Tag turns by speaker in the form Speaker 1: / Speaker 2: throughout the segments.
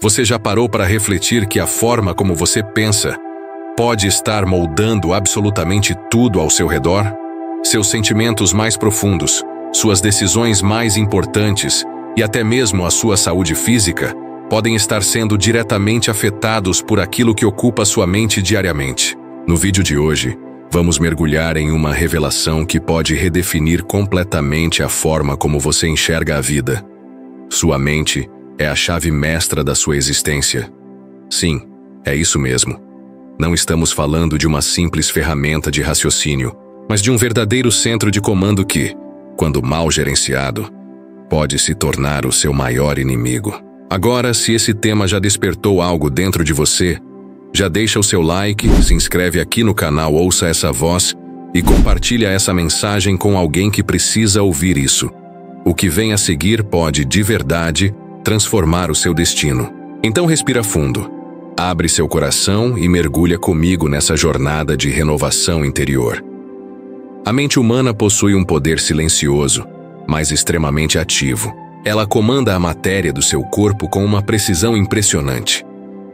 Speaker 1: Você já parou para refletir que a forma como você pensa pode estar moldando absolutamente tudo ao seu redor? Seus sentimentos mais profundos, suas decisões mais importantes e até mesmo a sua saúde física podem estar sendo diretamente afetados por aquilo que ocupa sua mente diariamente. No vídeo de hoje, vamos mergulhar em uma revelação que pode redefinir completamente a forma como você enxerga a vida. Sua mente é a chave mestra da sua existência. Sim, é isso mesmo. Não estamos falando de uma simples ferramenta de raciocínio, mas de um verdadeiro centro de comando que, quando mal gerenciado, pode se tornar o seu maior inimigo. Agora, se esse tema já despertou algo dentro de você, já deixa o seu like, se inscreve aqui no canal Ouça Essa Voz e compartilha essa mensagem com alguém que precisa ouvir isso. O que vem a seguir pode, de verdade, transformar o seu destino. Então respira fundo, abre seu coração e mergulha comigo nessa jornada de renovação interior. A mente humana possui um poder silencioso, mas extremamente ativo. Ela comanda a matéria do seu corpo com uma precisão impressionante.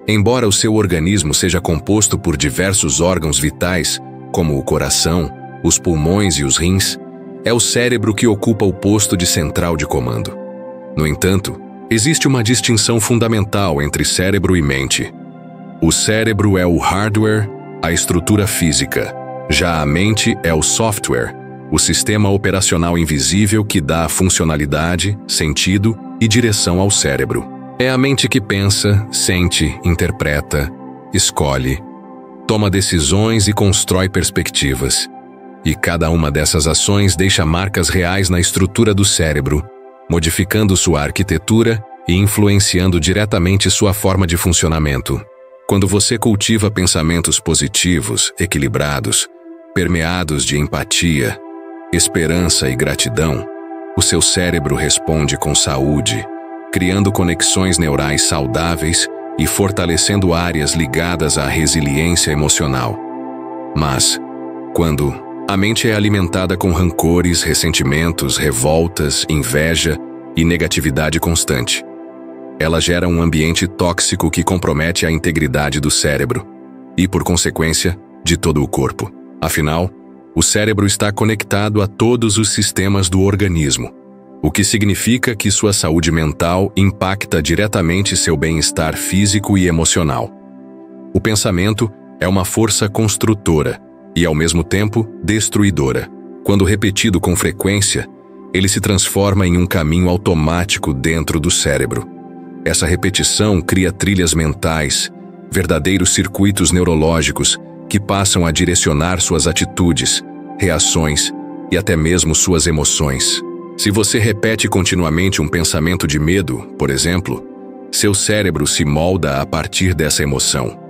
Speaker 1: Embora o seu organismo seja composto por diversos órgãos vitais, como o coração, os pulmões e os rins, é o cérebro que ocupa o posto de central de comando. No entanto, existe uma distinção fundamental entre cérebro e mente. O cérebro é o hardware, a estrutura física. Já a mente é o software, o sistema operacional invisível que dá funcionalidade, sentido e direção ao cérebro. É a mente que pensa, sente, interpreta, escolhe, toma decisões e constrói perspectivas. E cada uma dessas ações deixa marcas reais na estrutura do cérebro, modificando sua arquitetura e influenciando diretamente sua forma de funcionamento. Quando você cultiva pensamentos positivos, equilibrados, permeados de empatia, esperança e gratidão, o seu cérebro responde com saúde, criando conexões neurais saudáveis e fortalecendo áreas ligadas à resiliência emocional. Mas, quando a mente é alimentada com rancores, ressentimentos, revoltas, inveja e negatividade constante, ela gera um ambiente tóxico que compromete a integridade do cérebro e, por consequência, de todo o corpo. Afinal, o cérebro está conectado a todos os sistemas do organismo, o que significa que sua saúde mental impacta diretamente seu bem-estar físico e emocional. O pensamento é uma força construtora e, ao mesmo tempo, destruidora. Quando repetido com frequência, ele se transforma em um caminho automático dentro do cérebro. Essa repetição cria trilhas mentais, verdadeiros circuitos neurológicos que passam a direcionar suas atitudes, reações e até mesmo suas emoções. Se você repete continuamente um pensamento de medo, por exemplo, seu cérebro se molda a partir dessa emoção.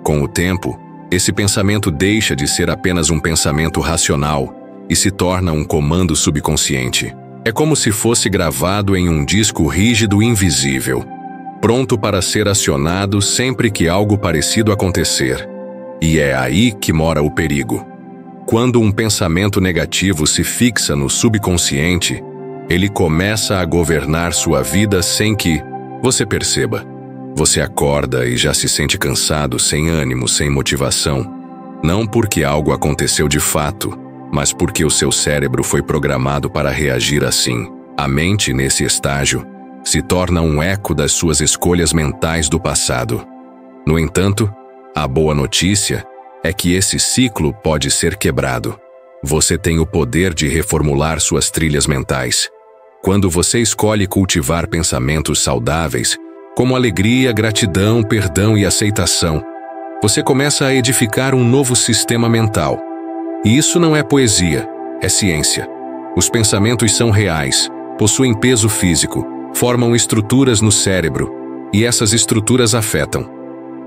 Speaker 1: Com o tempo, esse pensamento deixa de ser apenas um pensamento racional e se torna um comando subconsciente. É como se fosse gravado em um disco rígido e invisível, pronto para ser acionado sempre que algo parecido acontecer. E é aí que mora o perigo. Quando um pensamento negativo se fixa no subconsciente, ele começa a governar sua vida sem que você perceba. Você acorda e já se sente cansado, sem ânimo, sem motivação. Não porque algo aconteceu de fato, mas porque o seu cérebro foi programado para reagir assim. A mente, nesse estágio, se torna um eco das suas escolhas mentais do passado. No entanto, a boa notícia é que esse ciclo pode ser quebrado. Você tem o poder de reformular suas trilhas mentais. Quando você escolhe cultivar pensamentos saudáveis, como alegria, gratidão, perdão e aceitação, você começa a edificar um novo sistema mental. E isso não é poesia, é ciência. Os pensamentos são reais, possuem peso físico, formam estruturas no cérebro, e essas estruturas afetam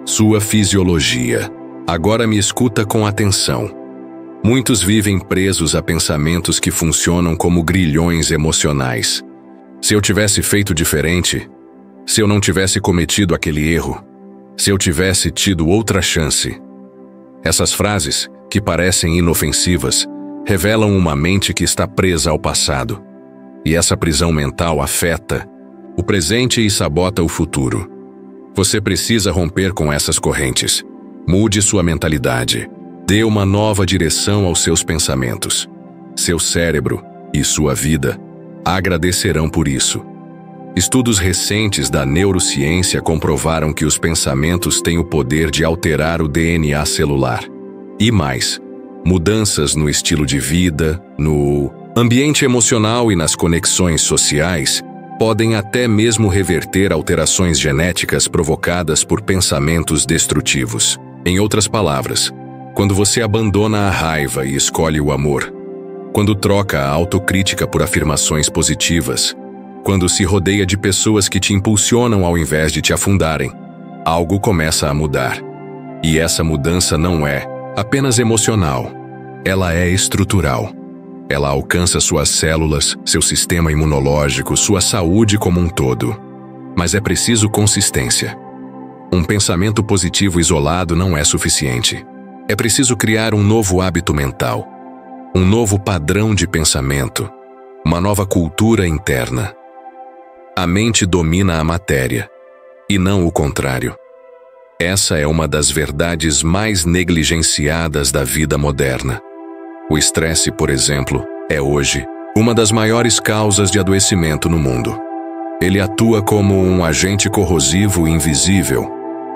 Speaker 1: sua fisiologia. Agora me escuta com atenção. Muitos vivem presos a pensamentos que funcionam como grilhões emocionais. Se eu tivesse feito diferente, se eu não tivesse cometido aquele erro, se eu tivesse tido outra chance. Essas frases, que parecem inofensivas, revelam uma mente que está presa ao passado. E essa prisão mental afeta o presente e sabota o futuro. Você precisa romper com essas correntes. Mude sua mentalidade. Dê uma nova direção aos seus pensamentos. Seu cérebro e sua vida agradecerão por isso. Estudos recentes da neurociência comprovaram que os pensamentos têm o poder de alterar o DNA celular. E mais, mudanças no estilo de vida, no ambiente emocional e nas conexões sociais podem até mesmo reverter alterações genéticas provocadas por pensamentos destrutivos. Em outras palavras, quando você abandona a raiva e escolhe o amor, quando troca a autocrítica por afirmações positivas, quando se rodeia de pessoas que te impulsionam ao invés de te afundarem, algo começa a mudar. E essa mudança não é apenas emocional, ela é estrutural. Ela alcança suas células, seu sistema imunológico, sua saúde como um todo. Mas é preciso consistência. Um pensamento positivo isolado não é suficiente. É preciso criar um novo hábito mental, um novo padrão de pensamento, uma nova cultura interna. A mente domina a matéria, e não o contrário. Essa é uma das verdades mais negligenciadas da vida moderna. O estresse, por exemplo, é hoje uma das maiores causas de adoecimento no mundo. Ele atua como um agente corrosivo invisível,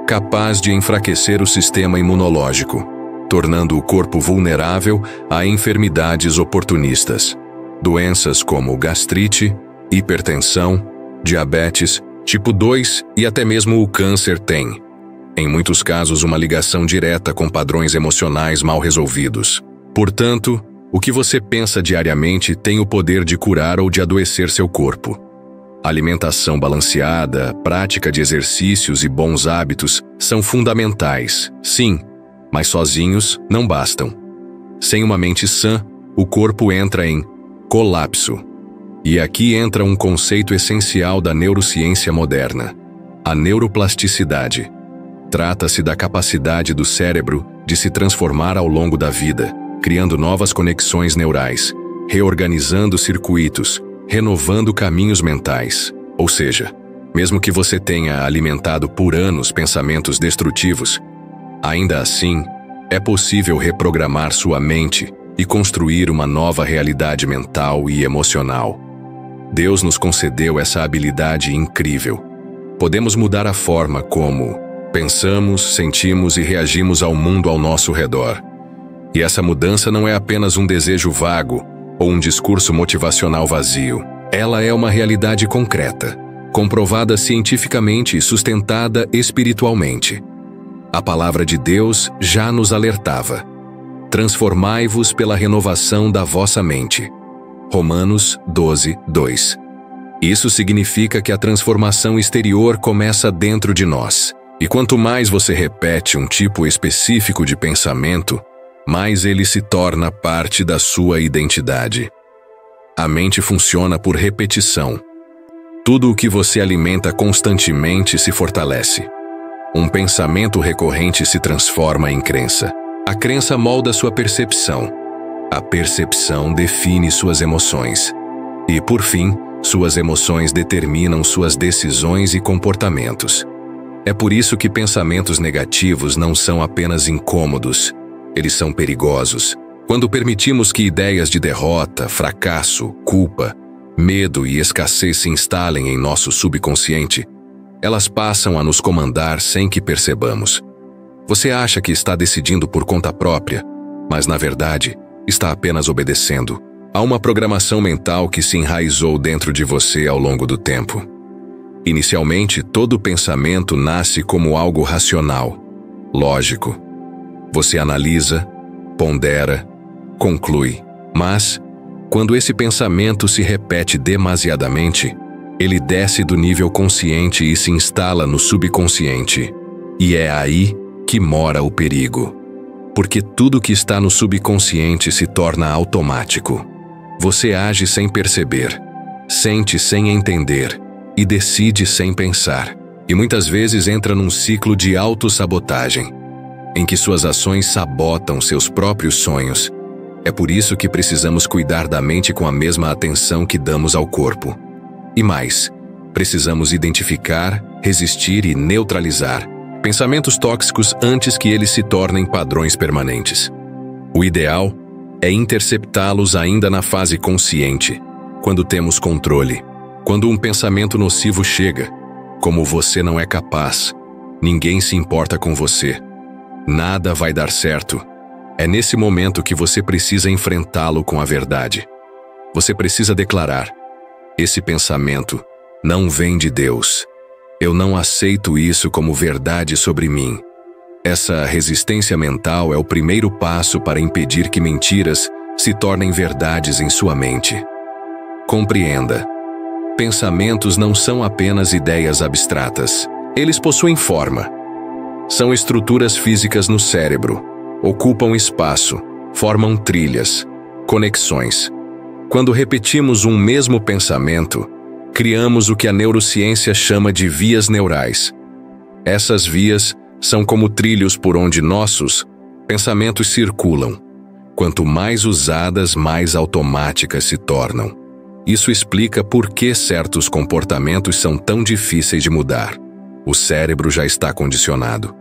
Speaker 1: capaz de enfraquecer o sistema imunológico, tornando o corpo vulnerável a enfermidades oportunistas. Doenças como gastrite, hipertensão, diabetes, tipo 2 e até mesmo o câncer têm, em muitos casos, uma ligação direta com padrões emocionais mal resolvidos. Portanto, o que você pensa diariamente tem o poder de curar ou de adoecer seu corpo. Alimentação balanceada, prática de exercícios e bons hábitos são fundamentais, sim, mas sozinhos não bastam. Sem uma mente sã, o corpo entra em colapso. E aqui entra um conceito essencial da neurociência moderna: a neuroplasticidade. Trata-se da capacidade do cérebro de se transformar ao longo da vida, criando novas conexões neurais, reorganizando circuitos, renovando caminhos mentais. Ou seja, mesmo que você tenha alimentado por anos pensamentos destrutivos, ainda assim, é possível reprogramar sua mente e construir uma nova realidade mental e emocional. Deus nos concedeu essa habilidade incrível. Podemos mudar a forma como pensamos, sentimos e reagimos ao mundo ao nosso redor. E essa mudança não é apenas um desejo vago ou um discurso motivacional vazio. Ela é uma realidade concreta, comprovada cientificamente e sustentada espiritualmente. A palavra de Deus já nos alertava: transformai-vos pela renovação da vossa mente. Romanos 12, 2. Isso significa que a transformação exterior começa dentro de nós. E quanto mais você repete um tipo específico de pensamento, mais ele se torna parte da sua identidade. A mente funciona por repetição. Tudo o que você alimenta constantemente se fortalece. Um pensamento recorrente se transforma em crença. A crença molda sua percepção. A percepção define suas emoções. E, por fim, suas emoções determinam suas decisões e comportamentos. É por isso que pensamentos negativos não são apenas incômodos. Eles são perigosos. Quando permitimos que ideias de derrota, fracasso, culpa, medo e escassez se instalem em nosso subconsciente, elas passam a nos comandar sem que percebamos. Você acha que está decidindo por conta própria, mas na verdade está apenas obedecendo a uma programação mental que se enraizou dentro de você ao longo do tempo. Inicialmente, todo pensamento nasce como algo racional, lógico. Você analisa, pondera, conclui. Mas, quando esse pensamento se repete demasiadamente, ele desce do nível consciente e se instala no subconsciente. E é aí que mora o perigo. Porque tudo que está no subconsciente se torna automático. Você age sem perceber, sente sem entender e decide sem pensar. E muitas vezes entra num ciclo de autossabotagem, em que suas ações sabotam seus próprios sonhos. É por isso que precisamos cuidar da mente com a mesma atenção que damos ao corpo. E mais, Precisamos identificar, resistir e neutralizar pensamentos tóxicos antes que eles se tornem padrões permanentes. O ideal é interceptá-los ainda na fase consciente, quando temos controle. Quando um pensamento nocivo chega, como você não é capaz, ninguém se importa com você, nada vai dar certo, é nesse momento que você precisa enfrentá-lo com a verdade. Você precisa declarar: esse pensamento não vem de Deus. Eu não aceito isso como verdade sobre mim. Essa resistência mental é o primeiro passo para impedir que mentiras se tornem verdades em sua mente. Compreenda. Pensamentos não são apenas ideias abstratas. Eles possuem forma. São estruturas físicas no cérebro. Ocupam espaço, formam trilhas, conexões. Quando repetimos um mesmo pensamento, criamos o que a neurociência chama de vias neurais. Essas vias são como trilhos por onde nossos pensamentos circulam. Quanto mais usadas, mais automáticas se tornam. Isso explica por que certos comportamentos são tão difíceis de mudar. O cérebro já está condicionado.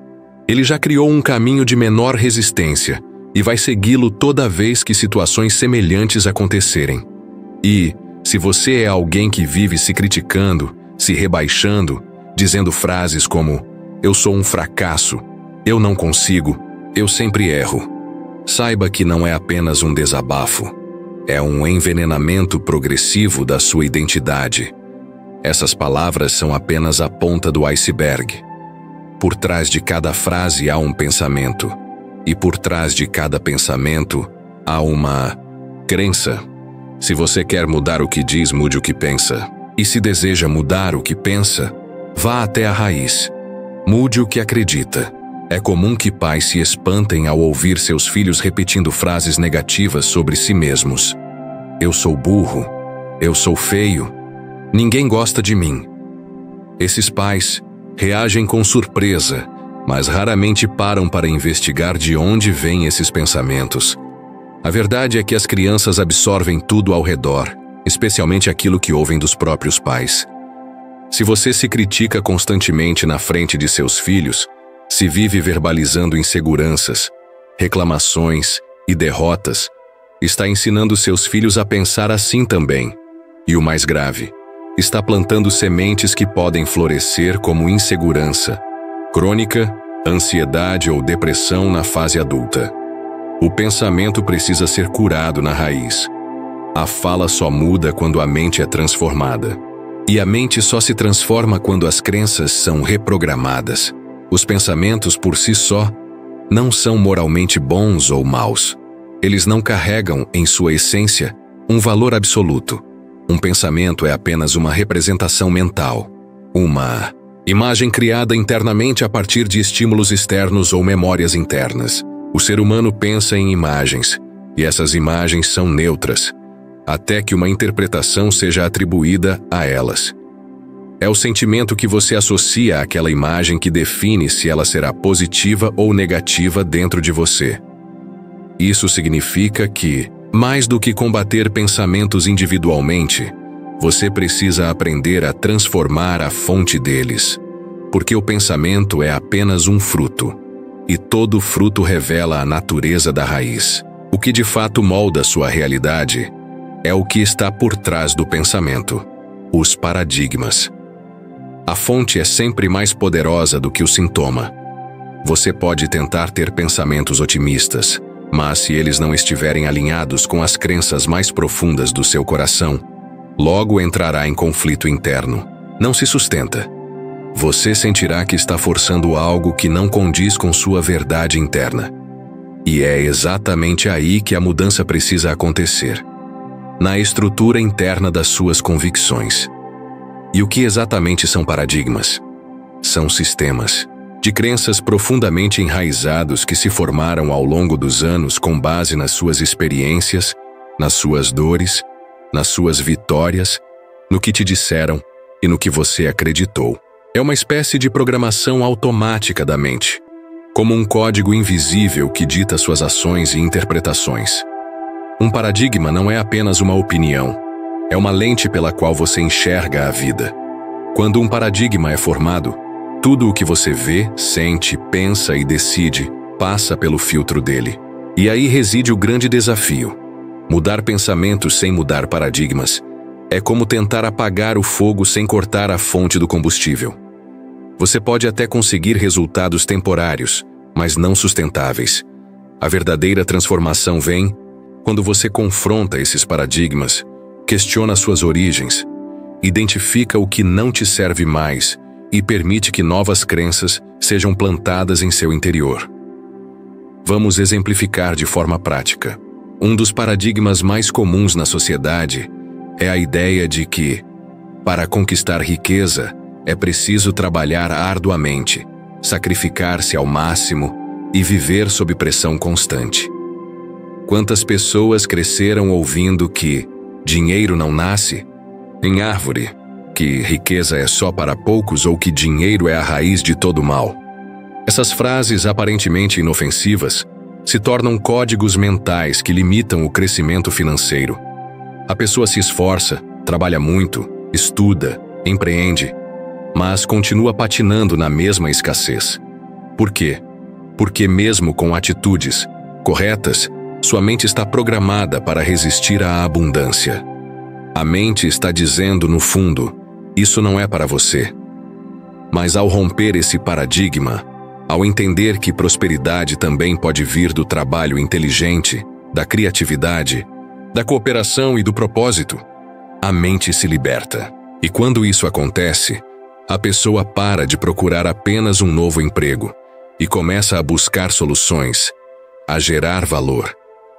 Speaker 1: Ele já criou um caminho de menor resistência e vai segui-lo toda vez que situações semelhantes acontecerem. E, se você é alguém que vive se criticando, se rebaixando, dizendo frases como "eu sou um fracasso", "eu não consigo", "eu sempre erro", saiba que não é apenas um desabafo. É um envenenamento progressivo da sua identidade. Essas palavras são apenas a ponta do iceberg. Por trás de cada frase há um pensamento. E por trás de cada pensamento há uma crença. Se você quer mudar o que diz, mude o que pensa. E se deseja mudar o que pensa, vá até a raiz. Mude o que acredita. É comum que pais se espantem ao ouvir seus filhos repetindo frases negativas sobre si mesmos. Eu sou burro. Eu sou feio. Ninguém gosta de mim. Esses pais reagem com surpresa, mas raramente param para investigar de onde vêm esses pensamentos. A verdade é que as crianças absorvem tudo ao redor, especialmente aquilo que ouvem dos próprios pais. Se você se critica constantemente na frente de seus filhos, se vive verbalizando inseguranças, reclamações e derrotas, está ensinando seus filhos a pensar assim também. E o mais grave, está plantando sementes que podem florescer como insegurança crônica, ansiedade ou depressão na fase adulta. O pensamento precisa ser curado na raiz. A fala só muda quando a mente é transformada. E a mente só se transforma quando as crenças são reprogramadas. Os pensamentos por si só não são moralmente bons ou maus. Eles não carregam, em sua essência, um valor absoluto. Um pensamento é apenas uma representação mental. Uma imagem criada internamente a partir de estímulos externos ou memórias internas. O ser humano pensa em imagens, e essas imagens são neutras, até que uma interpretação seja atribuída a elas. É o sentimento que você associa àquela imagem que define se ela será positiva ou negativa dentro de você. Isso significa que, mais do que combater pensamentos individualmente, você precisa aprender a transformar a fonte deles, porque o pensamento é apenas um fruto. E todo fruto revela a natureza da raiz. O que de fato molda sua realidade é o que está por trás do pensamento, os paradigmas. A fonte é sempre mais poderosa do que o sintoma. Você pode tentar ter pensamentos otimistas, mas se eles não estiverem alinhados com as crenças mais profundas do seu coração, logo entrará em conflito interno. Não se sustenta. Você sentirá que está forçando algo que não condiz com sua verdade interna. E é exatamente aí que a mudança precisa acontecer. Na estrutura interna das suas convicções. E o que exatamente são paradigmas? São sistemas de crenças profundamente enraizados que se formaram ao longo dos anos com base nas suas experiências, nas suas dores, nas suas vitórias, no que te disseram e no que você acreditou. É uma espécie de programação automática da mente, como um código invisível que dita suas ações e interpretações. Um paradigma não é apenas uma opinião, é uma lente pela qual você enxerga a vida. Quando um paradigma é formado, tudo o que você vê, sente, pensa e decide passa pelo filtro dele. E aí reside o grande desafio. Mudar pensamentos sem mudar paradigmas é como tentar apagar o fogo sem cortar a fonte do combustível. Você pode até conseguir resultados temporários, mas não sustentáveis. A verdadeira transformação vem quando você confronta esses paradigmas, questiona suas origens, identifica o que não te serve mais e permite que novas crenças sejam plantadas em seu interior. Vamos exemplificar de forma prática. Um dos paradigmas mais comuns na sociedade é a ideia de que, para conquistar riqueza, é preciso trabalhar arduamente, sacrificar-se ao máximo e viver sob pressão constante. Quantas pessoas cresceram ouvindo que dinheiro não nasce em árvore, que riqueza é só para poucos ou que dinheiro é a raiz de todo mal? Essas frases aparentemente inofensivas se tornam códigos mentais que limitam o crescimento financeiro. A pessoa se esforça, trabalha muito, estuda, empreende, mas continua patinando na mesma escassez. Por quê? Porque mesmo com atitudes corretas, sua mente está programada para resistir à abundância. A mente está dizendo, no fundo, isso não é para você. Mas ao romper esse paradigma, ao entender que prosperidade também pode vir do trabalho inteligente, da criatividade, da cooperação e do propósito, a mente se liberta. E quando isso acontece, a pessoa para de procurar apenas um novo emprego e começa a buscar soluções, a gerar valor,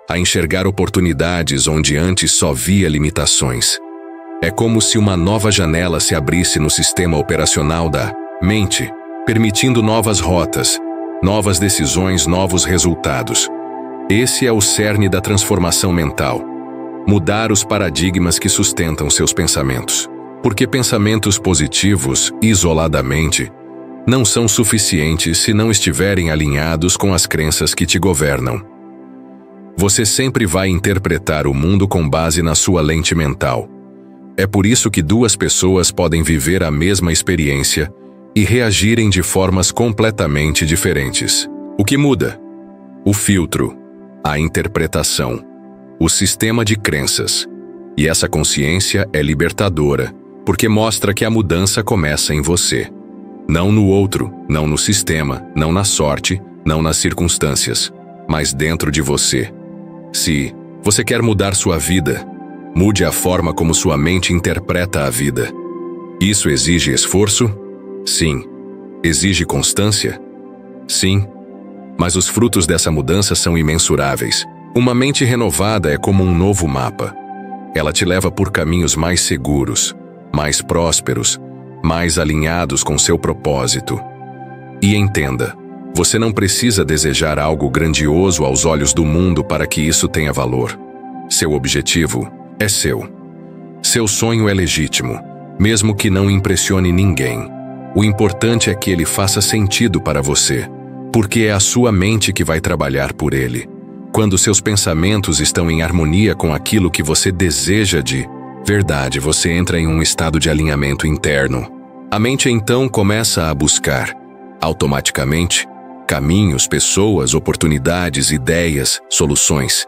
Speaker 1: a enxergar oportunidades onde antes só via limitações. É como se uma nova janela se abrisse no sistema operacional da mente, permitindo novas rotas, novas decisões, novos resultados. Esse é o cerne da transformação mental. Mudar os paradigmas que sustentam seus pensamentos. Porque pensamentos positivos, isoladamente, não são suficientes se não estiverem alinhados com as crenças que te governam. Você sempre vai interpretar o mundo com base na sua lente mental. É por isso que duas pessoas podem viver a mesma experiência e reagirem de formas completamente diferentes. O que muda? O filtro, a interpretação, o sistema de crenças. E essa consciência é libertadora, porque mostra que a mudança começa em você. Não no outro, não no sistema, não na sorte, não nas circunstâncias, mas dentro de você. Se você quer mudar sua vida, mude a forma como sua mente interpreta a vida. Isso exige esforço? Sim. Exige constância? Sim. Mas os frutos dessa mudança são imensuráveis. Uma mente renovada é como um novo mapa. Ela te leva por caminhos mais seguros, mais prósperos, mais alinhados com seu propósito. E entenda, você não precisa desejar algo grandioso aos olhos do mundo para que isso tenha valor. Seu objetivo é seu. Seu sonho é legítimo, mesmo que não impressione ninguém. O importante é que ele faça sentido para você, porque é a sua mente que vai trabalhar por ele. Quando seus pensamentos estão em harmonia com aquilo que você deseja de verdade, você entra em um estado de alinhamento interno. A mente então começa a buscar, automaticamente, caminhos, pessoas, oportunidades, ideias, soluções.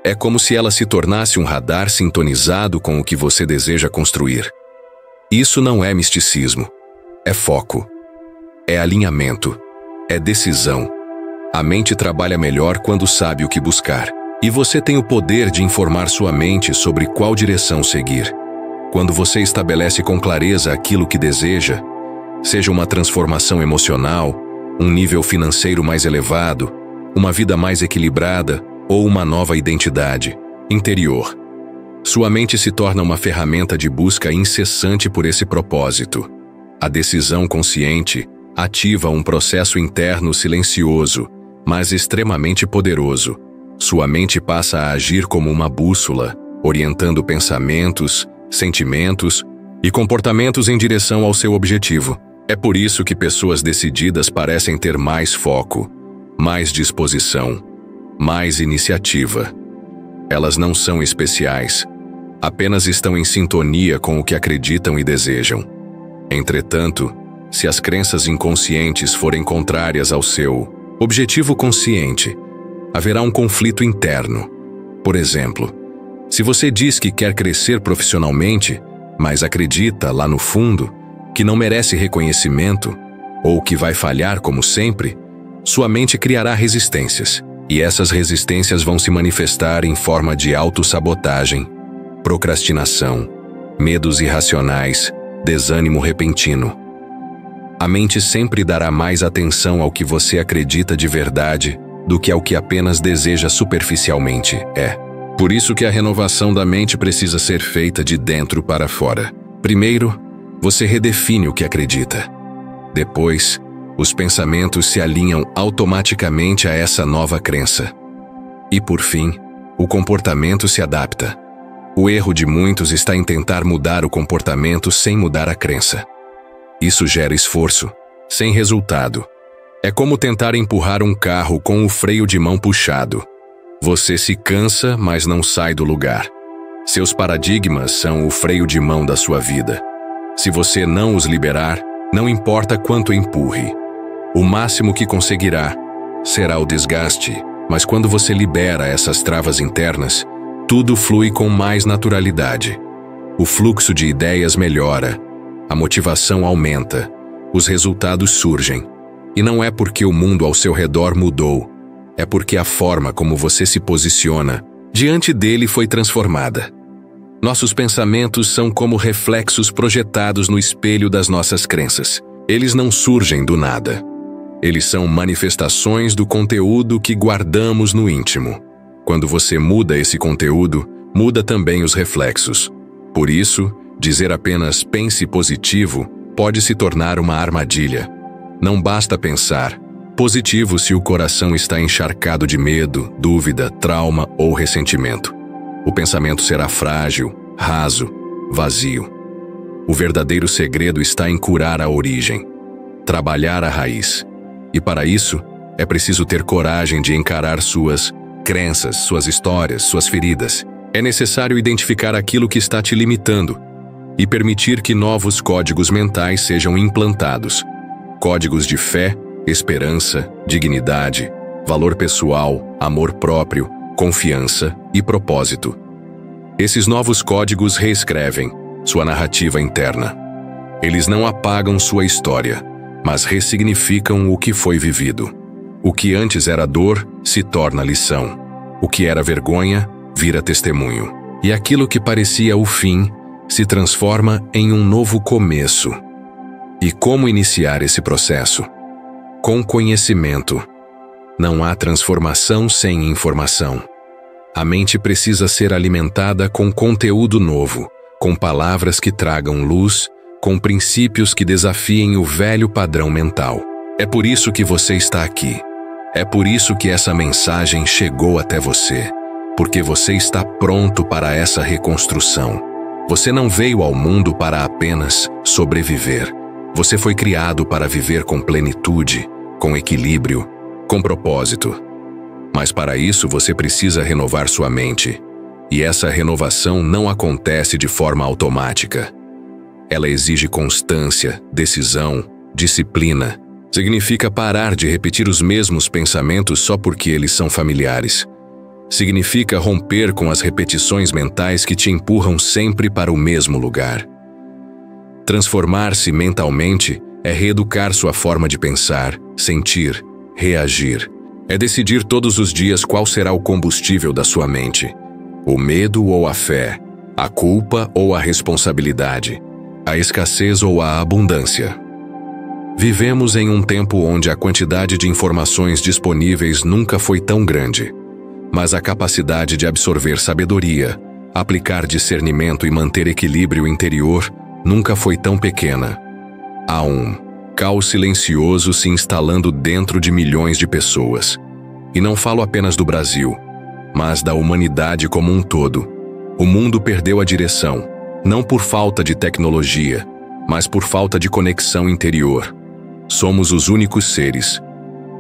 Speaker 1: É como se ela se tornasse um radar sintonizado com o que você deseja construir. Isso não é misticismo. É foco. É alinhamento. É decisão. A mente trabalha melhor quando sabe o que buscar. E você tem o poder de informar sua mente sobre qual direção seguir. Quando você estabelece com clareza aquilo que deseja, seja uma transformação emocional, um nível financeiro mais elevado, uma vida mais equilibrada ou uma nova identidade interior, sua mente se torna uma ferramenta de busca incessante por esse propósito. A decisão consciente ativa um processo interno silencioso, mas extremamente poderoso. Sua mente passa a agir como uma bússola, orientando pensamentos, sentimentos e comportamentos em direção ao seu objetivo. É por isso que pessoas decididas parecem ter mais foco, mais disposição, mais iniciativa. Elas não são especiais, apenas estão em sintonia com o que acreditam e desejam. Entretanto, se as crenças inconscientes forem contrárias ao seu objetivo consciente, haverá um conflito interno. Por exemplo, se você diz que quer crescer profissionalmente, mas acredita, lá no fundo, que não merece reconhecimento ou que vai falhar como sempre, sua mente criará resistências, e essas resistências vão se manifestar em forma de autossabotagem, procrastinação, medos irracionais, desânimo repentino. A mente sempre dará mais atenção ao que você acredita de verdade do que ao que apenas deseja superficialmente é. Por isso que a renovação da mente precisa ser feita de dentro para fora. Primeiro, você redefine o que acredita. Depois, os pensamentos se alinham automaticamente a essa nova crença. E por fim, o comportamento se adapta. O erro de muitos está em tentar mudar o comportamento sem mudar a crença. Isso gera esforço, sem resultado. É como tentar empurrar um carro com o freio de mão puxado. Você se cansa, mas não sai do lugar. Seus paradigmas são o freio de mão da sua vida. Se você não os liberar, não importa quanto empurre. O máximo que conseguirá será o desgaste, mas quando você libera essas travas internas, tudo flui com mais naturalidade. O fluxo de ideias melhora, a motivação aumenta, os resultados surgem. E não é porque o mundo ao seu redor mudou, é porque a forma como você se posiciona diante dele foi transformada. Nossos pensamentos são como reflexos projetados no espelho das nossas crenças. Eles não surgem do nada. Eles são manifestações do conteúdo que guardamos no íntimo. Quando você muda esse conteúdo, muda também os reflexos. Por isso, dizer apenas pense positivo pode se tornar uma armadilha. Não basta pensar positivo se o coração está encharcado de medo, dúvida, trauma ou ressentimento. O pensamento será frágil, raso, vazio. O verdadeiro segredo está em curar a origem, trabalhar a raiz. E para isso, é preciso ter coragem de encarar suas crenças, suas histórias, suas feridas. É necessário identificar aquilo que está te limitando e permitir que novos códigos mentais sejam implantados. Códigos de fé, esperança, dignidade, valor pessoal, amor próprio, confiança e propósito. Esses novos códigos reescrevem sua narrativa interna. Eles não apagam sua história, mas ressignificam o que foi vivido. O que antes era dor se torna lição. O que era vergonha vira testemunho. E aquilo que parecia o fim se transforma em um novo começo. E como iniciar esse processo? Com conhecimento. Não há transformação sem informação. A mente precisa ser alimentada com conteúdo novo, com palavras que tragam luz, com princípios que desafiem o velho padrão mental. É por isso que você está aqui. É por isso que essa mensagem chegou até você, porque você está pronto para essa reconstrução. Você não veio ao mundo para apenas sobreviver. Você foi criado para viver com plenitude, com equilíbrio, com propósito. Mas para isso você precisa renovar sua mente. E essa renovação não acontece de forma automática. Ela exige constância, decisão, disciplina. Significa parar de repetir os mesmos pensamentos só porque eles são familiares. Significa romper com as repetições mentais que te empurram sempre para o mesmo lugar. Transformar-se mentalmente é reeducar sua forma de pensar, sentir, reagir. É decidir todos os dias qual será o combustível da sua mente. O medo ou a fé, a culpa ou a responsabilidade, a escassez ou a abundância. Vivemos em um tempo onde a quantidade de informações disponíveis nunca foi tão grande, mas a capacidade de absorver sabedoria, aplicar discernimento e manter equilíbrio interior nunca foi tão pequena. Há um caos silencioso se instalando dentro de milhões de pessoas. E não falo apenas do Brasil, mas da humanidade como um todo. O mundo perdeu a direção, não por falta de tecnologia, mas por falta de conexão interior. Somos os únicos seres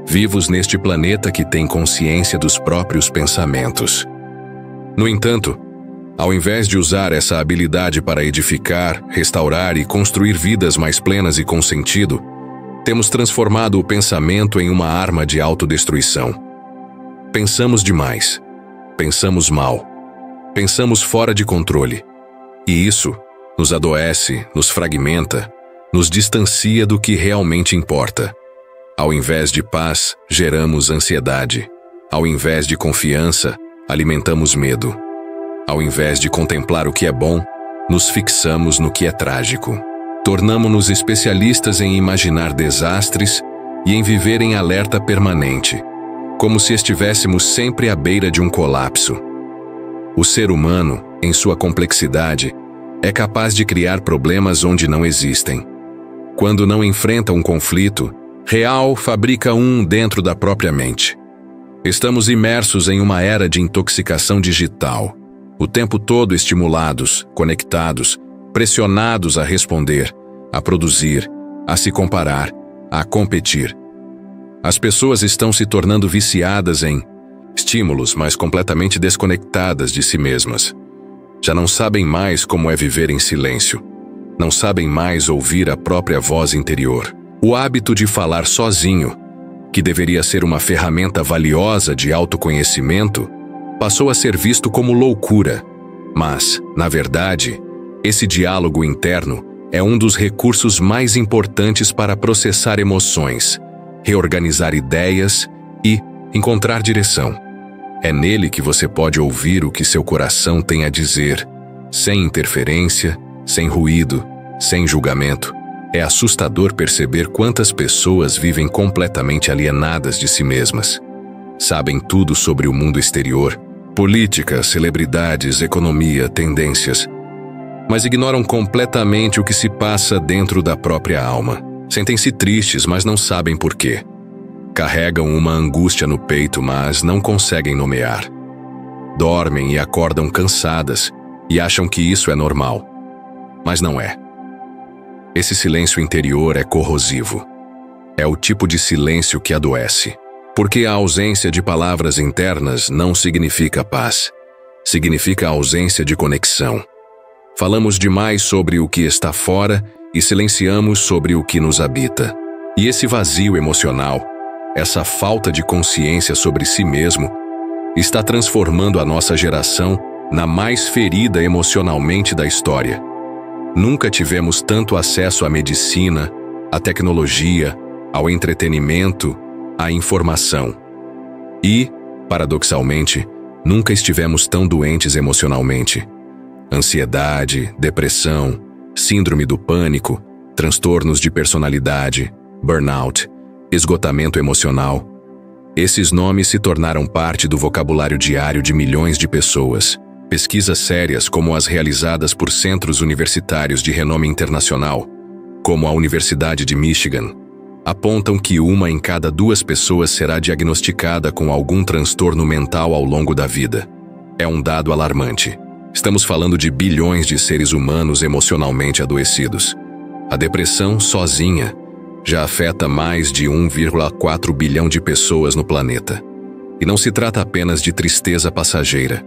Speaker 1: vivos neste planeta que tem consciência dos próprios pensamentos. No entanto, Ao invés de usar essa habilidade para edificar, restaurar e construir vidas mais plenas e com sentido, temos transformado o pensamento em uma arma de autodestruição. Pensamos demais, pensamos mal, pensamos fora de controle. E isso nos adoece, nos fragmenta, nos distancia do que realmente importa. Ao invés de paz, geramos ansiedade. Ao invés de confiança, alimentamos medo. Ao invés de contemplar o que é bom, nos fixamos no que é trágico. Tornamo-nos especialistas em imaginar desastres e em viver em alerta permanente, como se estivéssemos sempre à beira de um colapso. O ser humano, em sua complexidade, é capaz de criar problemas onde não existem. Quando não enfrenta um conflito real, fabrica um dentro da própria mente. Estamos imersos em uma era de intoxicação digital, o tempo todo estimulados, conectados, pressionados a responder, a produzir, a se comparar, a competir. As pessoas estão se tornando viciadas em estímulos, mas completamente desconectadas de si mesmas. Já não sabem mais como é viver em silêncio. Não sabem mais ouvir a própria voz interior. O hábito de falar sozinho, que deveria ser uma ferramenta valiosa de autoconhecimento, passou a ser visto como loucura. Mas, na verdade, esse diálogo interno é um dos recursos mais importantes para processar emoções, reorganizar ideias e encontrar direção. É nele que você pode ouvir o que seu coração tem a dizer, sem interferência, sem ruído, sem julgamento. É assustador perceber quantas pessoas vivem completamente alienadas de si mesmas. Sabem tudo sobre o mundo exterior, política, celebridades, economia, tendências, mas ignoram completamente o que se passa dentro da própria alma. Sentem-se tristes, mas não sabem por quê. Carregam uma angústia no peito, mas não conseguem nomear. Dormem e acordam cansadas e acham que isso é normal. Mas não é. Esse silêncio interior é corrosivo. É o tipo de silêncio que adoece. Porque a ausência de palavras internas não significa paz. Significa ausência de conexão. Falamos demais sobre o que está fora e silenciamos sobre o que nos habita. E esse vazio emocional, essa falta de consciência sobre si mesmo, está transformando a nossa geração na mais ferida emocionalmente da história. Nunca tivemos tanto acesso à medicina, à tecnologia, ao entretenimento, à informação. E, paradoxalmente, nunca estivemos tão doentes emocionalmente. Ansiedade, depressão, síndrome do pânico, transtornos de personalidade, burnout, esgotamento emocional. Esses nomes se tornaram parte do vocabulário diário de milhões de pessoas. Pesquisas sérias, como as realizadas por centros universitários de renome internacional, como a Universidade de Michigan, apontam que 1 em cada 2 pessoas será diagnosticada com algum transtorno mental ao longo da vida. É um dado alarmante. Estamos falando de bilhões de seres humanos emocionalmente adoecidos. A depressão, sozinha, já afeta mais de 1,4 bilhão de pessoas no planeta. E não se trata apenas de tristeza passageira.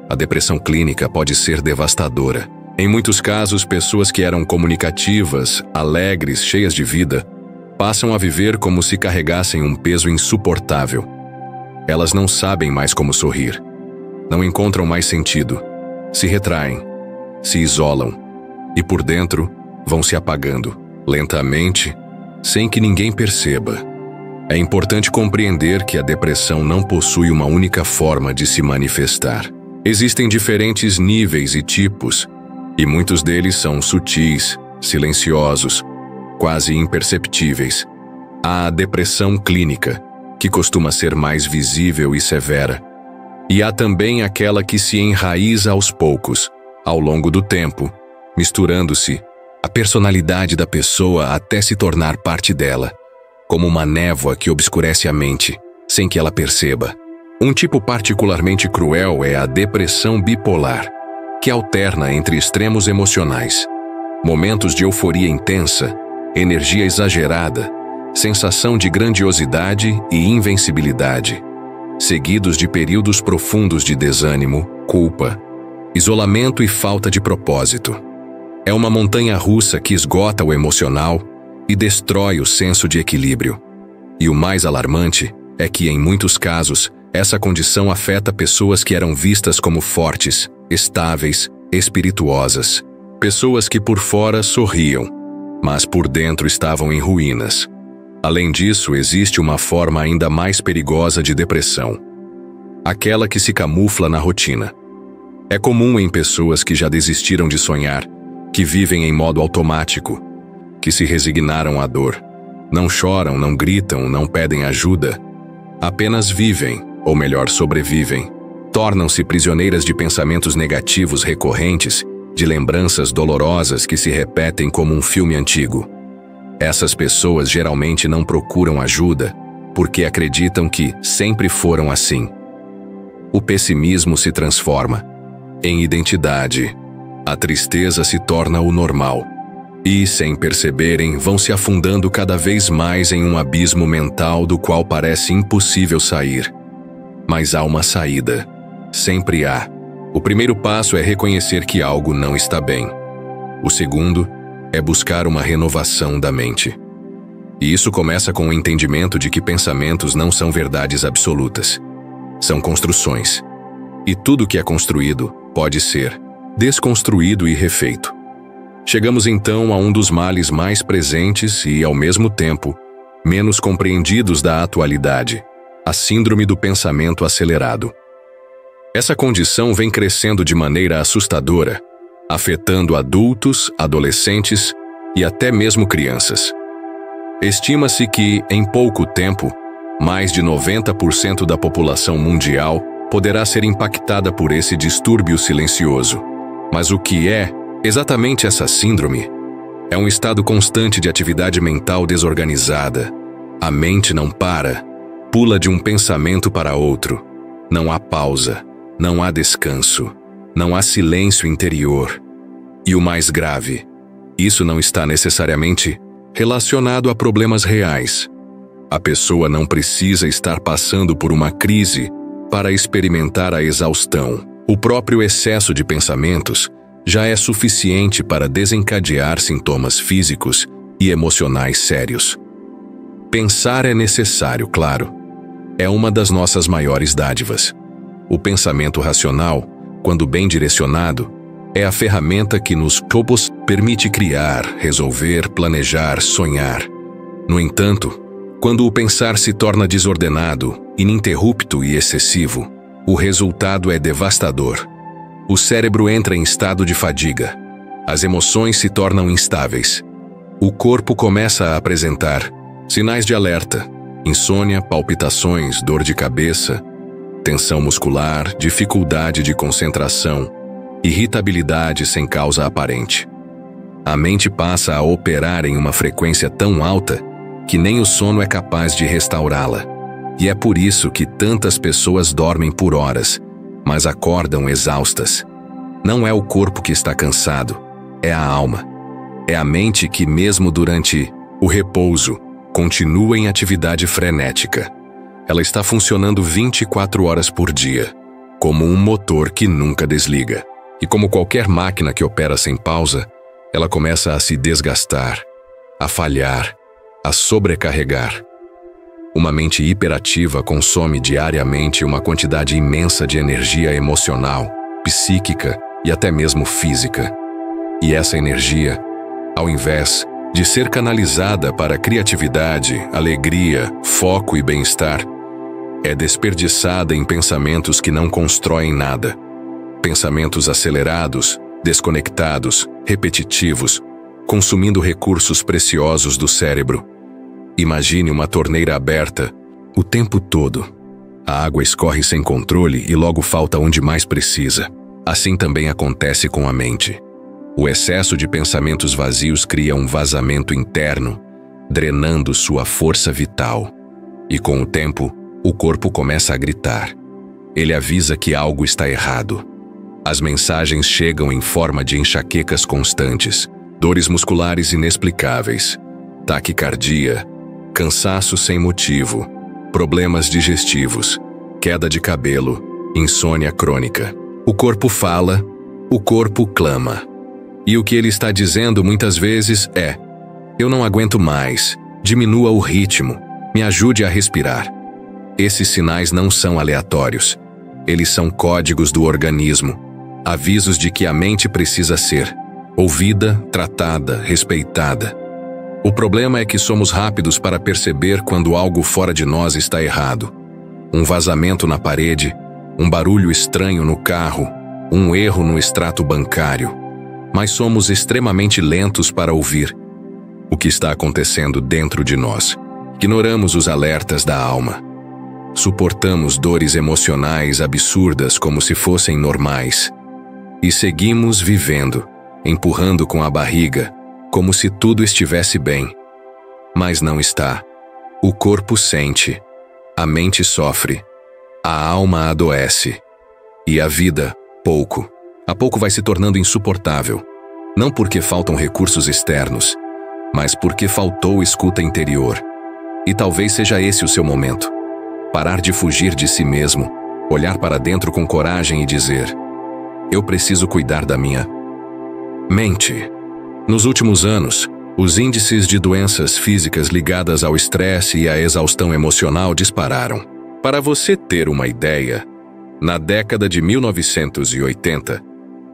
Speaker 1: A depressão clínica pode ser devastadora. Em muitos casos, pessoas que eram comunicativas, alegres, cheias de vida, passam a viver como se carregassem um peso insuportável. Elas não sabem mais como sorrir. Não encontram mais sentido. Se retraem, se isolam e por dentro vão se apagando, lentamente, sem que ninguém perceba. É importante compreender que a depressão não possui uma única forma de se manifestar. Existem diferentes níveis e tipos, e muitos deles são sutis, silenciosos, quase imperceptíveis. Há a depressão clínica, que costuma ser mais visível e severa. E há também aquela que se enraiza aos poucos, ao longo do tempo, misturando-se a personalidade da pessoa até se tornar parte dela, como uma névoa que obscurece a mente, sem que ela perceba. Um tipo particularmente cruel é a depressão bipolar, que alterna entre extremos emocionais, momentos de euforia intensa, energia exagerada, sensação de grandiosidade e invencibilidade, seguidos de períodos profundos de desânimo, culpa, isolamento e falta de propósito. É uma montanha-russa que esgota o emocional e destrói o senso de equilíbrio. E o mais alarmante é que, em muitos casos, essa condição afeta pessoas que eram vistas como fortes, estáveis, espirituosas. Pessoas que por fora sorriam, mas por dentro estavam em ruínas. Além disso, existe uma forma ainda mais perigosa de depressão. Aquela que se camufla na rotina. É comum em pessoas que já desistiram de sonhar, que vivem em modo automático, que se resignaram à dor. Não choram, não gritam, não pedem ajuda. Apenas vivem, ou melhor, sobrevivem. Tornam-se prisioneiras de pensamentos negativos recorrentes, de lembranças dolorosas que se repetem como um filme antigo. Essas pessoas geralmente não procuram ajuda, porque acreditam que sempre foram assim. O pessimismo se transforma em identidade. A tristeza se torna o normal. E, sem perceberem, vão se afundando cada vez mais em um abismo mental do qual parece impossível sair. Mas há uma saída. Sempre há. O primeiro passo é reconhecer que algo não está bem. O segundo é buscar uma renovação da mente. E isso começa com o entendimento de que pensamentos não são verdades absolutas. São construções. E tudo que é construído pode ser desconstruído e refeito. Chegamos então a um dos males mais presentes e, ao mesmo tempo, menos compreendidos da atualidade, a síndrome do pensamento acelerado. Essa condição vem crescendo de maneira assustadora, afetando adultos, adolescentes e até mesmo crianças. Estima-se que, em pouco tempo, mais de 90% da população mundial poderá ser impactada por esse distúrbio silencioso. Mas o que é exatamente essa síndrome? É um estado constante de atividade mental desorganizada. A mente não para, pula de um pensamento para outro. Não há pausa, não há descanso, não há silêncio interior. E o mais grave, isso não está necessariamente relacionado a problemas reais. A pessoa não precisa estar passando por uma crise para experimentar a exaustão. O próprio excesso de pensamentos já é suficiente para desencadear sintomas físicos e emocionais sérios. Pensar é necessário, claro. É uma das nossas maiores dádivas. O pensamento racional, quando bem direcionado, é a ferramenta que nos permite criar, resolver, planejar, sonhar. No entanto, quando o pensar se torna desordenado, ininterrupto e excessivo, o resultado é devastador. O cérebro entra em estado de fadiga. As emoções se tornam instáveis. O corpo começa a apresentar sinais de alerta: insônia, palpitações, dor de cabeça, tensão muscular, dificuldade de concentração, irritabilidade sem causa aparente. A mente passa a operar em uma frequência tão alta que nem o sono é capaz de restaurá-la. E é por isso que tantas pessoas dormem por horas, mas acordam exaustas. Não é o corpo que está cansado, é a alma. É a mente que, mesmo durante o repouso, continua em atividade frenética. Ela está funcionando 24 horas por dia, como um motor que nunca desliga. E como qualquer máquina que opera sem pausa, ela começa a se desgastar, a falhar, a sobrecarregar. Uma mente hiperativa consome diariamente uma quantidade imensa de energia emocional, psíquica e até mesmo física. E essa energia, ao invés de ser canalizada para criatividade, alegria, foco e bem-estar, é desperdiçada em pensamentos que não constroem nada. Pensamentos acelerados, desconectados, repetitivos, consumindo recursos preciosos do cérebro. Imagine uma torneira aberta o tempo todo. A água escorre sem controle e logo falta onde mais precisa. Assim também acontece com a mente. O excesso de pensamentos vazios cria um vazamento interno, drenando sua força vital. E com o tempo, o corpo começa a gritar. Ele avisa que algo está errado. As mensagens chegam em forma de enxaquecas constantes, dores musculares inexplicáveis, taquicardia, cansaço sem motivo, problemas digestivos, queda de cabelo, insônia crônica. O corpo fala, O corpo clama. E o que ele está dizendo muitas vezes é: eu não aguento mais, diminua o ritmo, me ajude a respirar. Esses sinais não são aleatórios. Eles são códigos do organismo, avisos de que a mente precisa ser ouvida, tratada, respeitada. O problema é que somos rápidos para perceber quando algo fora de nós está errado. Um vazamento na parede, um barulho estranho no carro, um erro no extrato bancário. Mas somos extremamente lentos para ouvir o que está acontecendo dentro de nós. Ignoramos os alertas da alma. Suportamos dores emocionais absurdas como se fossem normais. E seguimos vivendo, empurrando com a barriga, como se tudo estivesse bem. Mas não está. O corpo sente, a mente sofre, a alma adoece. E a vida, pouco a pouco, vai se tornando insuportável. Não porque faltam recursos externos, mas porque faltou escuta interior. E talvez seja esse o seu momento. Parar de fugir de si mesmo, olhar para dentro com coragem e dizer: eu preciso cuidar da minha mente. Nos últimos anos, os índices de doenças físicas ligadas ao estresse e à exaustão emocional dispararam. Para você ter uma ideia, na década de 1980,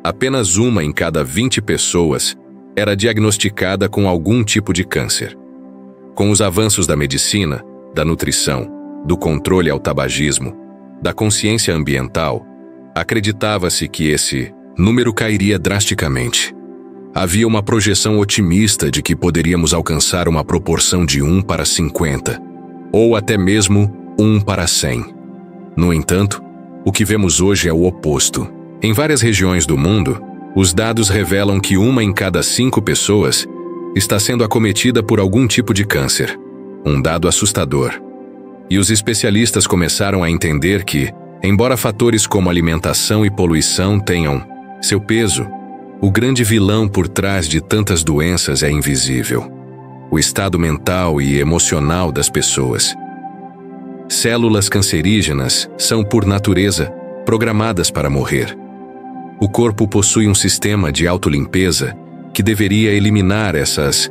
Speaker 1: apenas 1 em cada 20 pessoas era diagnosticada com algum tipo de câncer. Com os avanços da medicina, da nutrição, do controle ao tabagismo, da consciência ambiental, acreditava-se que esse número cairia drasticamente. Havia uma projeção otimista de que poderíamos alcançar uma proporção de 1 para 50, ou até mesmo 1 para 100. No entanto, o que vemos hoje é o oposto. Em várias regiões do mundo, os dados revelam que 1 em cada 5 pessoas está sendo acometida por algum tipo de câncer. Um dado assustador. E os especialistas começaram a entender que, embora fatores como alimentação e poluição tenham seu peso, o grande vilão por trás de tantas doenças é invisível: o estado mental e emocional das pessoas. Células cancerígenas são, por natureza, programadas para morrer. O corpo possui um sistema de autolimpeza que deveria eliminar essas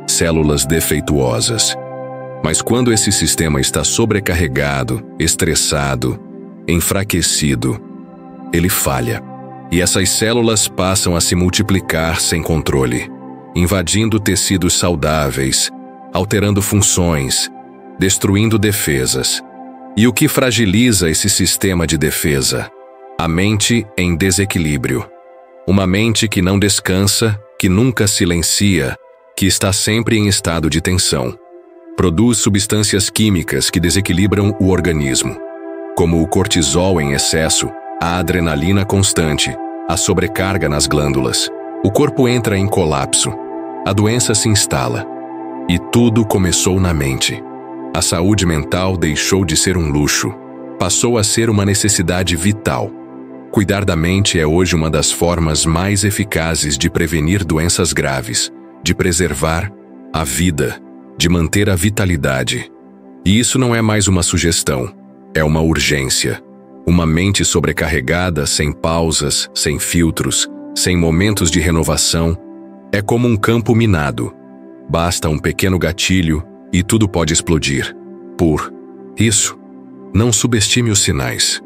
Speaker 1: células defeituosas. Mas quando esse sistema está sobrecarregado, estressado, enfraquecido, ele falha. E essas células passam a se multiplicar sem controle, invadindo tecidos saudáveis, alterando funções, destruindo defesas. E o que fragiliza esse sistema de defesa? A mente em desequilíbrio. Uma mente que não descansa, que nunca silencia, que está sempre em estado de tensão. Produz substâncias químicas que desequilibram o organismo, como o cortisol em excesso, a adrenalina constante, a sobrecarga nas glândulas. O corpo entra em colapso, a doença se instala. E tudo começou na mente. A saúde mental deixou de ser um luxo, passou a ser uma necessidade vital. Cuidar da mente é hoje uma das formas mais eficazes de prevenir doenças graves, de preservar a vida, de manter a vitalidade. E isso não é mais uma sugestão, é uma urgência. Uma mente sobrecarregada, sem pausas, sem filtros, sem momentos de renovação, é como um campo minado. Basta um pequeno gatilho e tudo pode explodir. Por isso, não subestime os sinais.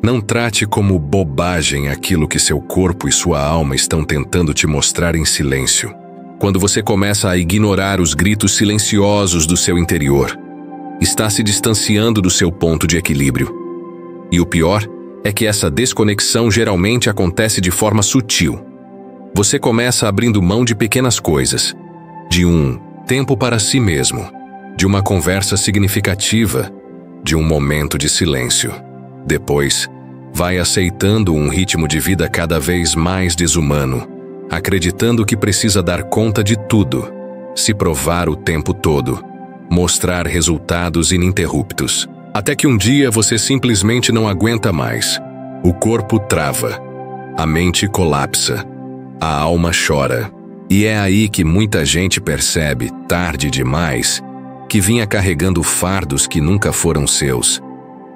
Speaker 1: Não trate como bobagem aquilo que seu corpo e sua alma estão tentando te mostrar em silêncio. Quando você começa a ignorar os gritos silenciosos do seu interior, está se distanciando do seu ponto de equilíbrio. E o pior é que essa desconexão geralmente acontece de forma sutil. Você começa abrindo mão de pequenas coisas, de um tempo para si mesmo, de uma conversa significativa, de um momento de silêncio. Depois, vai aceitando um ritmo de vida cada vez mais desumano, acreditando que precisa dar conta de tudo, se provar o tempo todo, mostrar resultados ininterruptos. Até que um dia você simplesmente não aguenta mais. O corpo trava, a mente colapsa, a alma chora. E é aí que muita gente percebe, tarde demais, que vinha carregando fardos que nunca foram seus.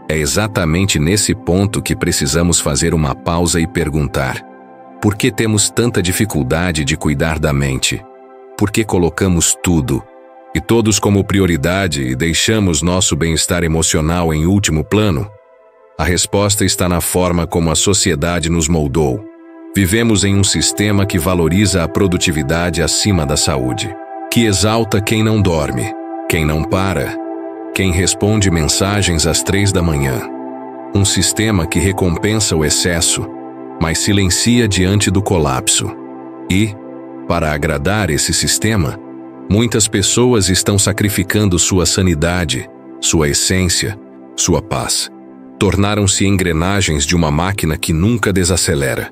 Speaker 1: É exatamente nesse ponto que precisamos fazer uma pausa e perguntar: Por que temos tanta dificuldade de cuidar da mente? Por que colocamos tudo e todos como prioridade e deixamos nosso bem-estar emocional em último plano? A resposta está na forma como a sociedade nos moldou. Vivemos em um sistema que valoriza a produtividade acima da saúde, que exalta quem não dorme, quem não para, quem responde mensagens às 3 da manhã. Um sistema que recompensa o excesso, mas silencia diante do colapso. E, para agradar esse sistema, muitas pessoas estão sacrificando sua sanidade, sua essência, sua paz. Tornaram-se engrenagens de uma máquina que nunca desacelera.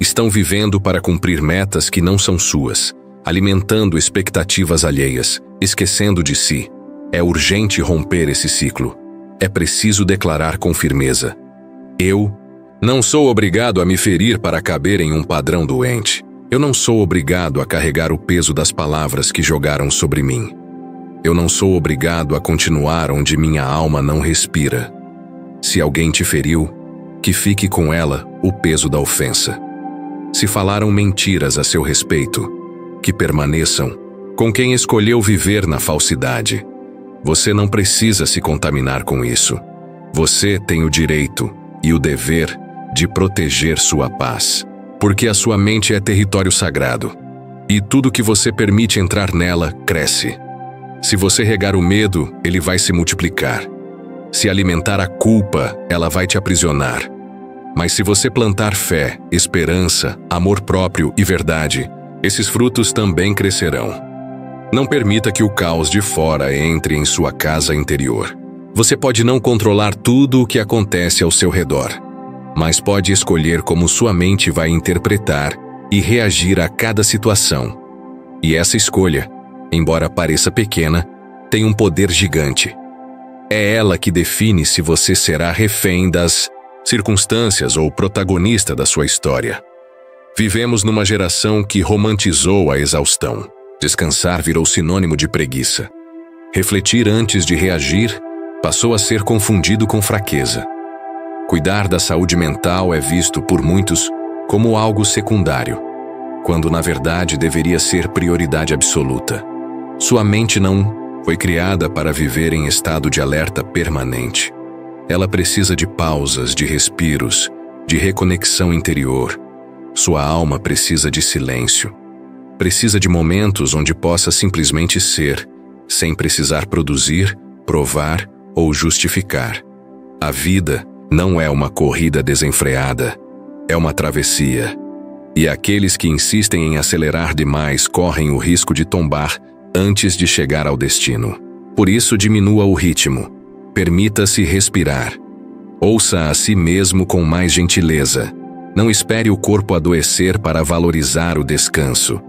Speaker 1: Estão vivendo para cumprir metas que não são suas, alimentando expectativas alheias, esquecendo de si. É urgente romper esse ciclo. É preciso declarar com firmeza: eu não sou obrigado a me ferir para caber em um padrão doente. Eu não sou obrigado a carregar o peso das palavras que jogaram sobre mim. Eu não sou obrigado a continuar onde minha alma não respira. Se alguém te feriu, que fique com ela o peso da ofensa. Se falaram mentiras a seu respeito, que permaneçam com quem escolheu viver na falsidade. Você não precisa se contaminar com isso. Você tem o direito e o dever de proteger sua paz, porque a sua mente é território sagrado, e tudo que você permite entrar nela cresce. Se você regar o medo, ele vai se multiplicar. Se alimentar a culpa, ela vai te aprisionar. Mas se você plantar fé, esperança, amor próprio e verdade, esses frutos também crescerão. Não permita que o caos de fora entre em sua casa interior. Você pode não controlar tudo o que acontece ao seu redor, mas pode escolher como sua mente vai interpretar e reagir a cada situação. E essa escolha, embora pareça pequena, tem um poder gigante. É ela que define se você será refém das circunstâncias ou protagonista da sua história. Vivemos numa geração que romantizou a exaustão. Descansar virou sinônimo de preguiça. Refletir antes de reagir passou a ser confundido com fraqueza. Cuidar da saúde mental é visto por muitos como algo secundário, quando na verdade deveria ser prioridade absoluta. Sua mente não foi criada para viver em estado de alerta permanente. Ela precisa de pausas, de respiros, de reconexão interior. Sua alma precisa de silêncio. Precisa de momentos onde possa simplesmente ser, sem precisar produzir, provar ou justificar. A vida não é uma corrida desenfreada, é uma travessia. E aqueles que insistem em acelerar demais correm o risco de tombar antes de chegar ao destino. Por isso, diminua o ritmo. Permita-se respirar. Ouça a si mesmo com mais gentileza. Não espere o corpo adoecer para valorizar o descanso.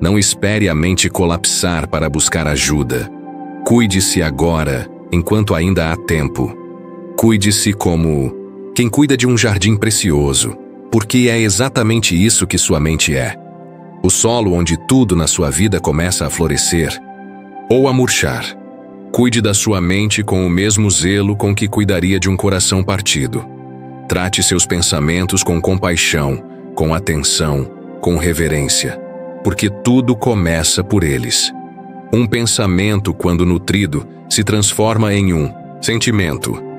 Speaker 1: Não espere a mente colapsar para buscar ajuda. Cuide-se agora, enquanto ainda há tempo. Cuide-se como quem cuida de um jardim precioso, porque é exatamente isso que sua mente é. O solo onde tudo na sua vida começa a florescer ou a murchar. Cuide da sua mente com o mesmo zelo com que cuidaria de um coração partido. Trate seus pensamentos com compaixão, com atenção, com reverência, porque tudo começa por eles. Um pensamento, quando nutrido, se transforma em um sentimento.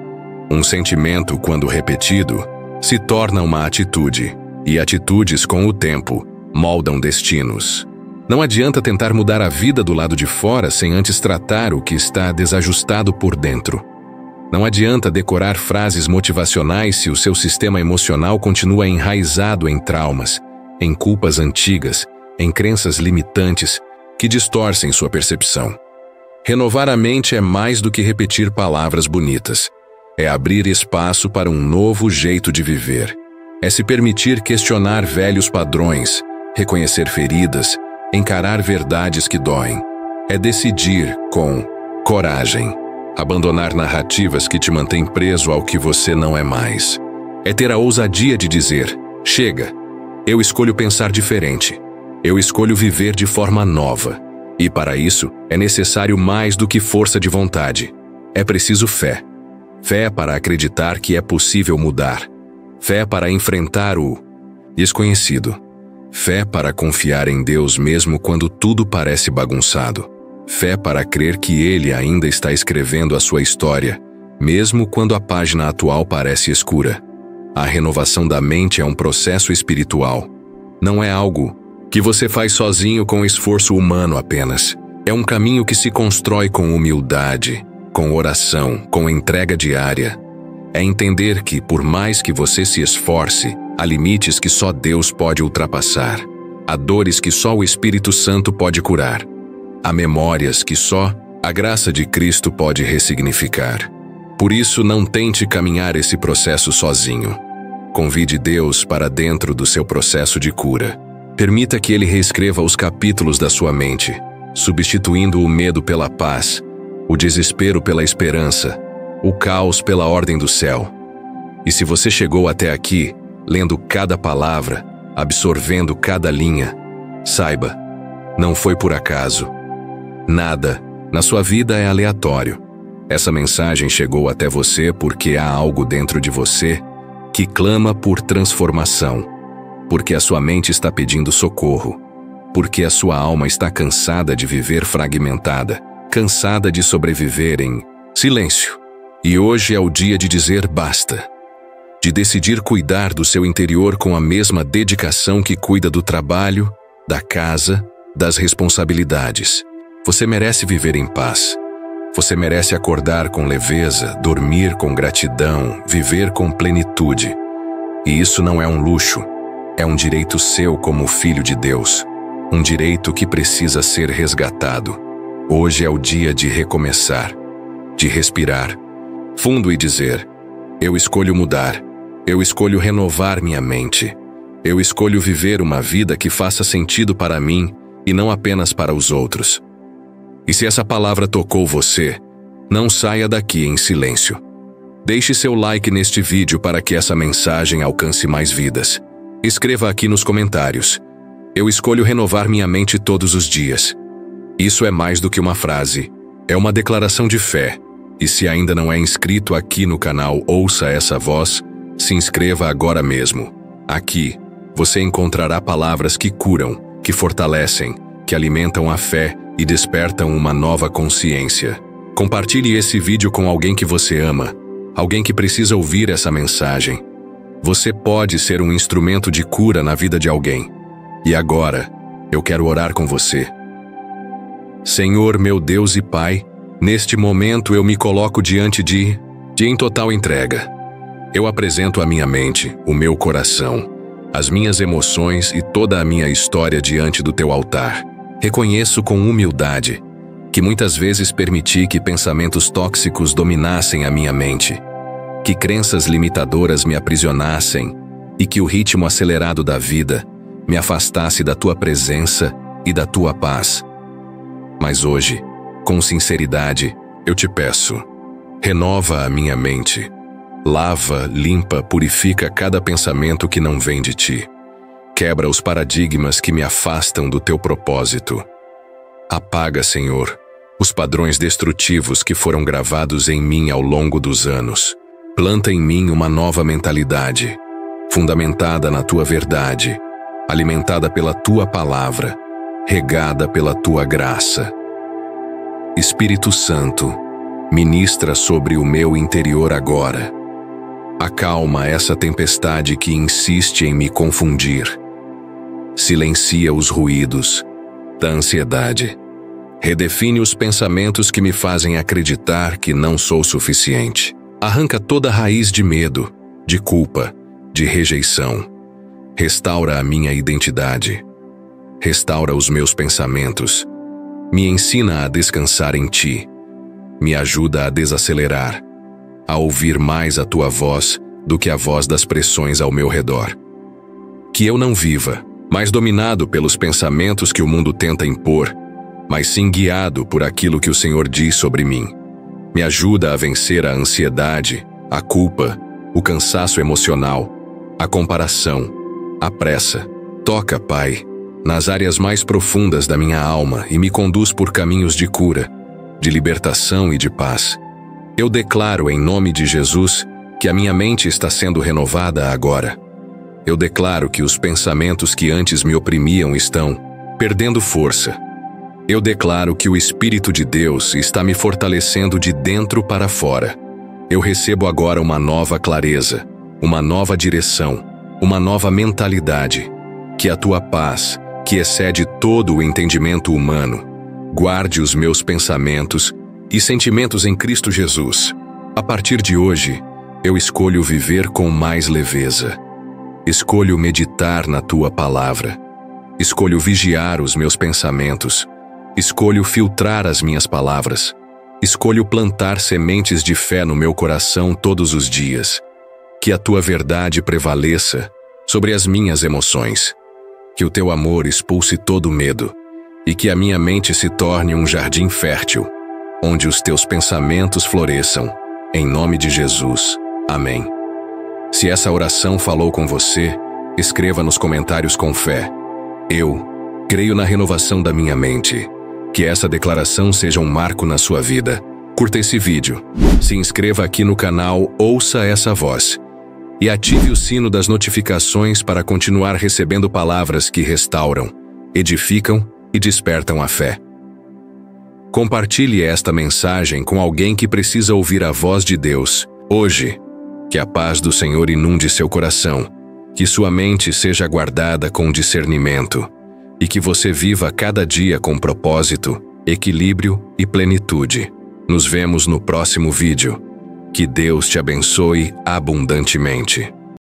Speaker 1: Um sentimento, quando repetido, se torna uma atitude, e atitudes, com o tempo, moldam destinos. Não adianta tentar mudar a vida do lado de fora sem antes tratar o que está desajustado por dentro. Não adianta decorar frases motivacionais se o seu sistema emocional continua enraizado em traumas, em culpas antigas, em crenças limitantes que distorcem sua percepção. Renovar a mente é mais do que repetir palavras bonitas. É abrir espaço para um novo jeito de viver. É se permitir questionar velhos padrões, reconhecer feridas, encarar verdades que doem. É decidir com coragem. Abandonar narrativas que te mantêm preso ao que você não é mais. É ter a ousadia de dizer: chega, eu escolho pensar diferente. Eu escolho viver de forma nova. E para isso, é necessário mais do que força de vontade. É preciso fé. Fé para acreditar que é possível mudar. Fé para enfrentar o desconhecido. Fé para confiar em Deus mesmo quando tudo parece bagunçado. Fé para crer que Ele ainda está escrevendo a sua história, mesmo quando a página atual parece escura. A renovação da mente é um processo espiritual. Não é algo que você faz sozinho com esforço humano apenas. É um caminho que se constrói com humildade, com oração, com entrega diária. É entender que, por mais que você se esforce, há limites que só Deus pode ultrapassar. Há dores que só o Espírito Santo pode curar. Há memórias que só a graça de Cristo pode ressignificar. Por isso, não tente caminhar esse processo sozinho. Convide Deus para dentro do seu processo de cura. Permita que Ele reescreva os capítulos da sua mente, substituindo o medo pela paz, o desespero pela esperança, o caos pela ordem do céu. E se você chegou até aqui, lendo cada palavra, absorvendo cada linha, saiba, não foi por acaso. Nada na sua vida é aleatório. Essa mensagem chegou até você porque há algo dentro de você que clama por transformação, porque a sua mente está pedindo socorro, porque a sua alma está cansada de viver fragmentada, cansada de sobreviver em silêncio. E hoje é o dia de dizer basta, de decidir cuidar do seu interior com a mesma dedicação que cuida do trabalho, da casa, das responsabilidades. Você merece viver em paz. Você merece acordar com leveza, dormir com gratidão, viver com plenitude. E isso não é um luxo, é um direito seu como filho de Deus. Um direito que precisa ser resgatado. Hoje é o dia de recomeçar, de respirar fundo e dizer: eu escolho mudar, eu escolho renovar minha mente, eu escolho viver uma vida que faça sentido para mim e não apenas para os outros. E se essa palavra tocou você, não saia daqui em silêncio. Deixe seu like neste vídeo para que essa mensagem alcance mais vidas. Escreva aqui nos comentários: eu escolho renovar minha mente todos os dias. Isso é mais do que uma frase, é uma declaração de fé. E se ainda não é inscrito aqui no canal Ouça Essa Voz, se inscreva agora mesmo. Aqui, você encontrará palavras que curam, que fortalecem, que alimentam a fé e despertam uma nova consciência. Compartilhe esse vídeo com alguém que você ama, alguém que precisa ouvir essa mensagem. Você pode ser um instrumento de cura na vida de alguém. E agora, eu quero orar com você. Senhor, meu Deus e Pai, neste momento eu me coloco diante de em total entrega. Eu apresento a minha mente, o meu coração, as minhas emoções e toda a minha história diante do teu altar. Reconheço com humildade que muitas vezes permiti que pensamentos tóxicos dominassem a minha mente, que crenças limitadoras me aprisionassem e que o ritmo acelerado da vida me afastasse da tua presença e da tua paz. Mas hoje, com sinceridade, eu te peço, renova a minha mente. Lava, limpa, purifica cada pensamento que não vem de ti. Quebra os paradigmas que me afastam do teu propósito. Apaga, Senhor, os padrões destrutivos que foram gravados em mim ao longo dos anos. Planta em mim uma nova mentalidade, fundamentada na tua verdade, alimentada pela tua palavra, regada pela tua graça. Espírito Santo, ministra sobre o meu interior agora. Acalma essa tempestade que insiste em me confundir. Silencia os ruídos da ansiedade. Redefine os pensamentos que me fazem acreditar que não sou suficiente. Arranca toda raiz de medo, de culpa, de rejeição. Restaura a minha identidade. Restaura os meus pensamentos. Me ensina a descansar em ti. Me ajuda a desacelerar, a ouvir mais a tua voz do que a voz das pressões ao meu redor. Que eu não viva mais dominado pelos pensamentos que o mundo tenta impor, mas sim guiado por aquilo que o Senhor diz sobre mim. Me ajuda a vencer a ansiedade, a culpa, o cansaço emocional, a comparação, a pressa. Toca, Pai, nas áreas mais profundas da minha alma e me conduz por caminhos de cura, de libertação e de paz. Eu declaro em nome de Jesus que a minha mente está sendo renovada agora. Eu declaro que os pensamentos que antes me oprimiam estão perdendo força. Eu declaro que o Espírito de Deus está me fortalecendo de dentro para fora. Eu recebo agora uma nova clareza, uma nova direção, uma nova mentalidade. Que a tua paz, que excede todo o entendimento humano, guarde os meus pensamentos e sentimentos em Cristo Jesus. A partir de hoje, eu escolho viver com mais leveza. Escolho meditar na tua palavra. Escolho vigiar os meus pensamentos. Escolho filtrar as minhas palavras. Escolho plantar sementes de fé no meu coração todos os dias. Que a tua verdade prevaleça sobre as minhas emoções. Que o teu amor expulse todo medo e que a minha mente se torne um jardim fértil, onde os teus pensamentos floresçam. Em nome de Jesus. Amém. Se essa oração falou com você, escreva nos comentários com fé: eu creio na renovação da minha mente. Que essa declaração seja um marco na sua vida. Curta esse vídeo, se inscreva aqui no canal Ouça Essa Voz e ative o sino das notificações para continuar recebendo palavras que restauram, edificam e despertam a fé. Compartilhe esta mensagem com alguém que precisa ouvir a voz de Deus hoje. Que a paz do Senhor inunde seu coração, que sua mente seja guardada com discernimento e que você viva cada dia com propósito, equilíbrio e plenitude. Nos vemos no próximo vídeo. Que Deus te abençoe abundantemente.